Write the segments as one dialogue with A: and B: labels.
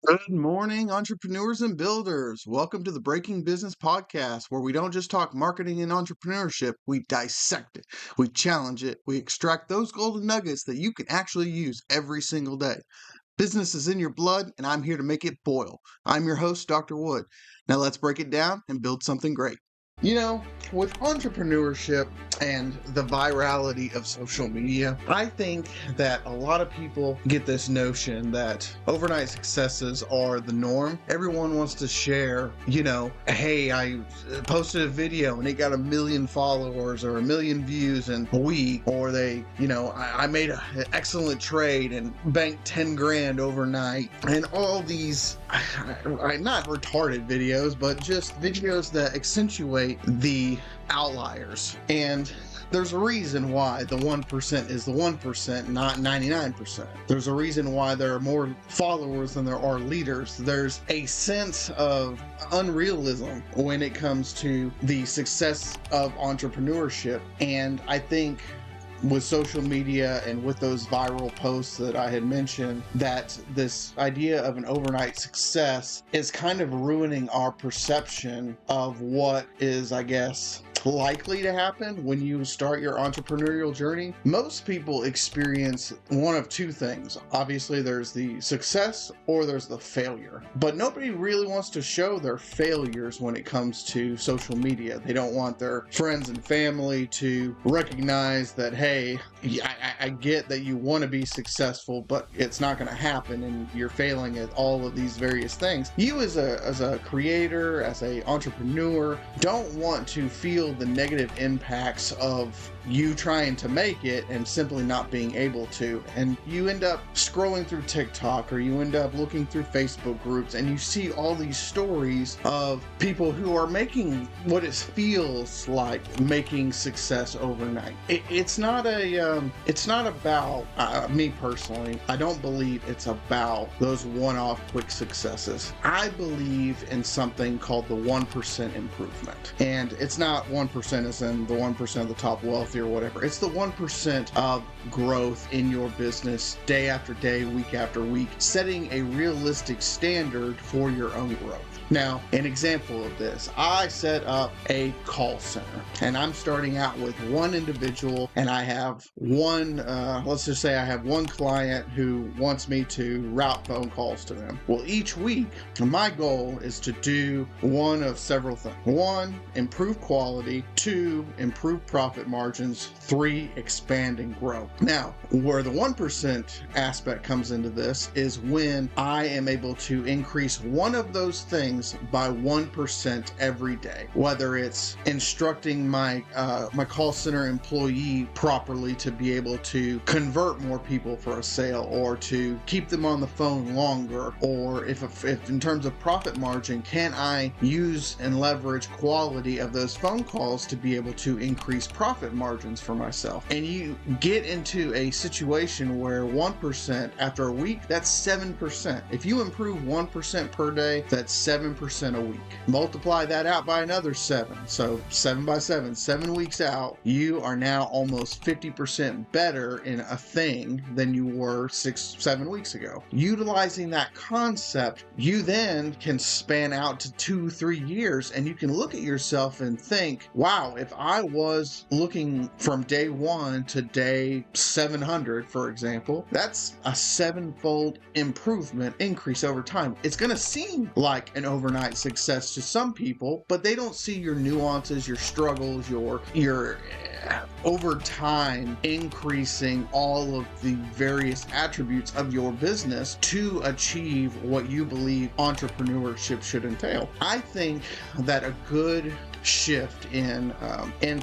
A: Good morning, entrepreneurs and builders. Welcome to the Breaking Business Podcast, where we don't just talk marketing and entrepreneurship, we dissect it, we challenge it, we extract those golden nuggets that you can actually use every single day. Business is in your blood, and I'm here to make it boil. I'm your host, Dr. Wood. Now let's break it down and build something great. You know, with entrepreneurship and the virality of social media, I think that a lot of people get this notion that overnight successes are the norm. Everyone wants to share, hey, I posted a video and it got 1 million followers or 1 million views in a week, or I made an excellent trade and banked 10 grand overnight, and all these, not retarded videos, but just videos that accentuate the outliers. And there's a reason why the 1% is the 1%, not 99%. There's a reason why there are more followers than there are leaders. There's a sense of unrealism when it comes to the success of entrepreneurship. And I think with social media and with those viral posts that I had mentioned, that this idea of an overnight success is kind of ruining our perception of what is, I guess, likely to happen when you start your entrepreneurial journey. Most people experience one of two things. Obviously, there's the success or there's the failure. But nobody really wants to show their failures when it comes to social media. They don't want their friends and family to recognize that, hey, I get that you want to be successful, but it's not going to happen and you're failing at all of these various things. You as a creator, as an entrepreneur, don't want to feel the negative impacts of you trying to make it and simply not being able to. And you end up scrolling through TikTok, or you end up looking through Facebook groups, and you see all these stories of people who are making what it feels like making success overnight. It's not about me personally. I don't believe it's about those one-off quick successes. I believe in something called the 1% improvement. And it's not 1% as in the 1% of the top wealthy or whatever. It's the 1% of growth in your business day after day, week after week, setting a realistic standard for your own growth. Now, an example of this, I set up a call center, and I'm starting out with one individual, and I have let's just say I have one client who wants me to route phone calls to them. Well, each week, my goal is to do one of several things. 1, improve quality. 2, improve profit margins. 3, expand and grow. Now, where the 1% aspect comes into this is when I am able to increase one of those things by 1% every day, whether it's instructing my call center employee properly to be able to convert more people for a sale, or to keep them on the phone longer, or if in terms of profit margin, can I use and leverage quality of those phone calls to be able to increase profit margins for myself. And you get into a situation where 1% after a week, that's 7%. If you improve 1% per day, that's 7% a week. Multiply that out by another 7. So 7 by 7, 7 weeks out, you are now almost 50% better in a thing than you were 6-7 weeks ago. Utilizing that concept, you then can span out to 2-3 years, and you can look at yourself and think, wow, if I was looking from day 1 to day 700, for example, that's a 7-fold improvement increase over time. It's going to seem like an overnight success to some people, but they don't see your nuances, your struggles, your over time increasing all of the various attributes of your business to achieve what you believe entrepreneurship should entail. I think that a good shift in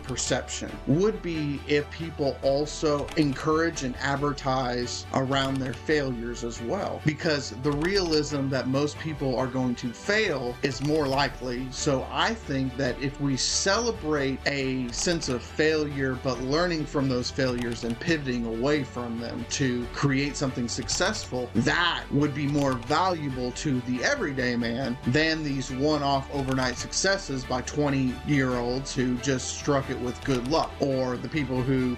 A: perception would be if people also encourage and advertise around their failures as well, because the realism that most people are going to fail is more likely. So I think that if we celebrate a sense of failure, but learning from those failures and pivoting away from them to create something successful, that would be more valuable to the everyday man than these one-off overnight successes by 20 16-year-olds who just struck it with good luck, or the people who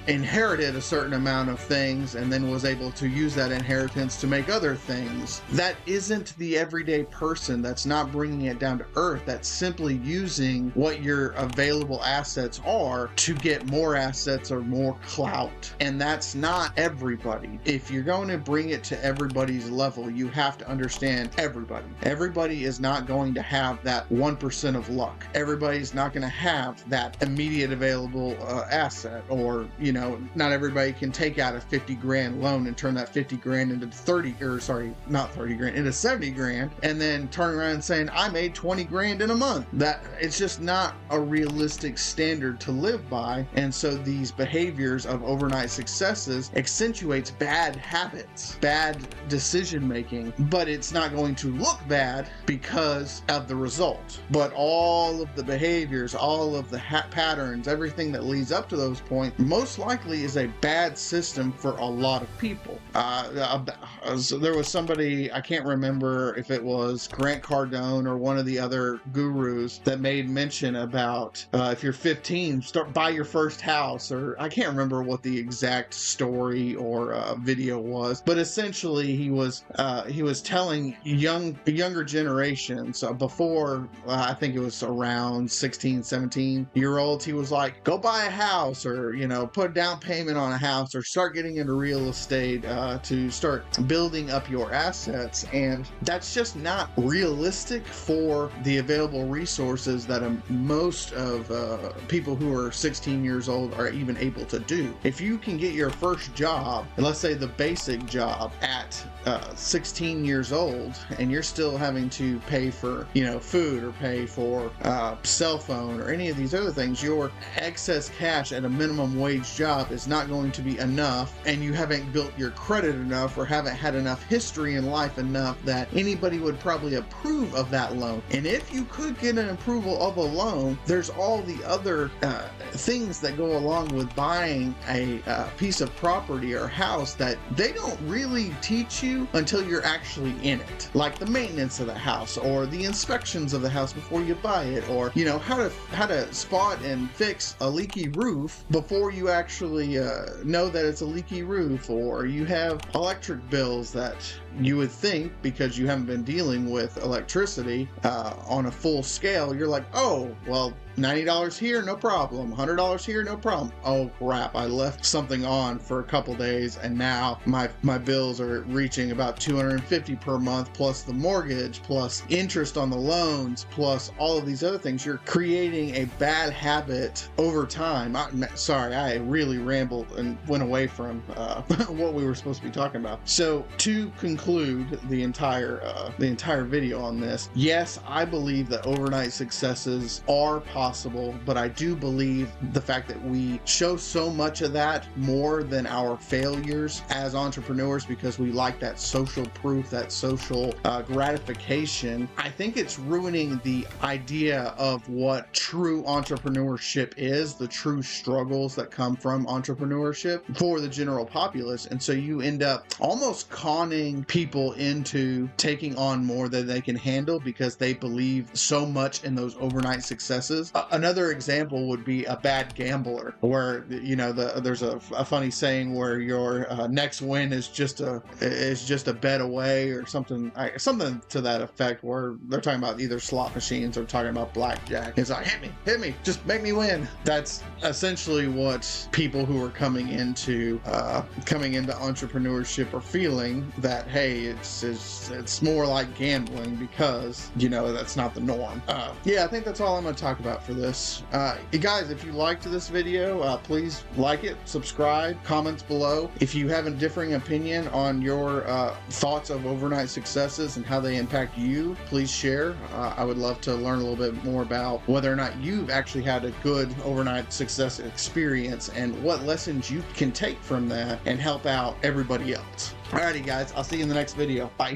A: inherited a certain amount of things and then was able to use that inheritance to make other things. That isn't the everyday person. That's not bringing it down to earth. That's simply using what your available assets are to get more assets or more clout. And that's not everybody. If you're going to bring it to everybody's level, you have to understand everybody. Everybody is not going to have that 1% of luck. Everybody's not going to have that immediate available asset, or, you know, not everybody can take out a 50 grand loan and turn that 50 grand into 70 grand, and then turn around and saying, I made 20 grand in a month. That it's just not a realistic standard to live by. And so these behaviors of overnight successes accentuates bad habits, bad decision making, but it's not going to look bad because of the result. But all of the behaviors, all of the patterns, everything that leads up to those points, most likely is a bad system for a lot of people. So there was somebody, I can't remember if it was Grant Cardone or one of the other gurus, that made mention about if you're 15, buy your first house, or I can't remember what the exact story or video was, but essentially he was telling younger generations before I think it was around 16, 17-year-olds, he was like, go buy a house, or, you know, put a down payment on a house, or start getting into real estate to start building up your assets. And that's just not realistic for the available resources that most of people who are 16 years old are even able to do. If you can get your first job, and let's say the basic job, at 16 years old, and you're still having to pay for, you know, food, or pay for cell phone, or any of these other things, your excess cash at a minimum wage job is not going to be enough, and you haven't built your credit enough, or haven't had enough history in life enough that anybody would probably approve of that loan. And if you could get an approval of a loan, there's all the other things that go along with buying a piece of property or house that they don't really teach you until you're actually in it, like the maintenance of the house, or the inspections of the house before you buy it, or, you know, how to spot and fix a leaky roof before you actually know that it's a leaky roof, or you have electric bills that you would think, because you haven't been dealing with electricity on a full scale, you're like, oh, well, $90 here, no problem. $100 here, no problem. Oh crap, I left something on for a couple days, and now my bills are reaching about $250 per month, plus the mortgage, plus interest on the loans, plus all of these other things. You're creating a bad habit over time. Sorry, I really rambled and went away from what we were supposed to be talking about. So to conclude the entire video on this, yes, I believe that overnight successes are possible, but I do believe the fact that we show so much of that more than our failures as entrepreneurs, because we like that social proof, that social gratification, I think it's ruining the idea of what true entrepreneurship is, the true struggles that come from entrepreneurship for the general populace. And so you end up almost conning people into taking on more than they can handle because they believe so much in those overnight successes. Another example would be a bad gambler, where, you know, there's a funny saying where your next win is just a bet away, or something to that effect, where they're talking about either slot machines or talking about blackjack. It's like, hit me, just make me win. That's essentially what people who are coming into entrepreneurship are feeling, that hey, it's more like gambling, because, you know, that's not the norm. Yeah, I think that's all I'm going to talk about for this. Guys, if you liked this video, please like it, subscribe, comments below. If you have a differing opinion on your thoughts of overnight successes and how they impact you, please share. I would love to learn a little bit more about whether or not you've actually had a good overnight success experience, and what lessons you can take from that and help out everybody else. Alrighty guys, I'll see you in the next video. Bye.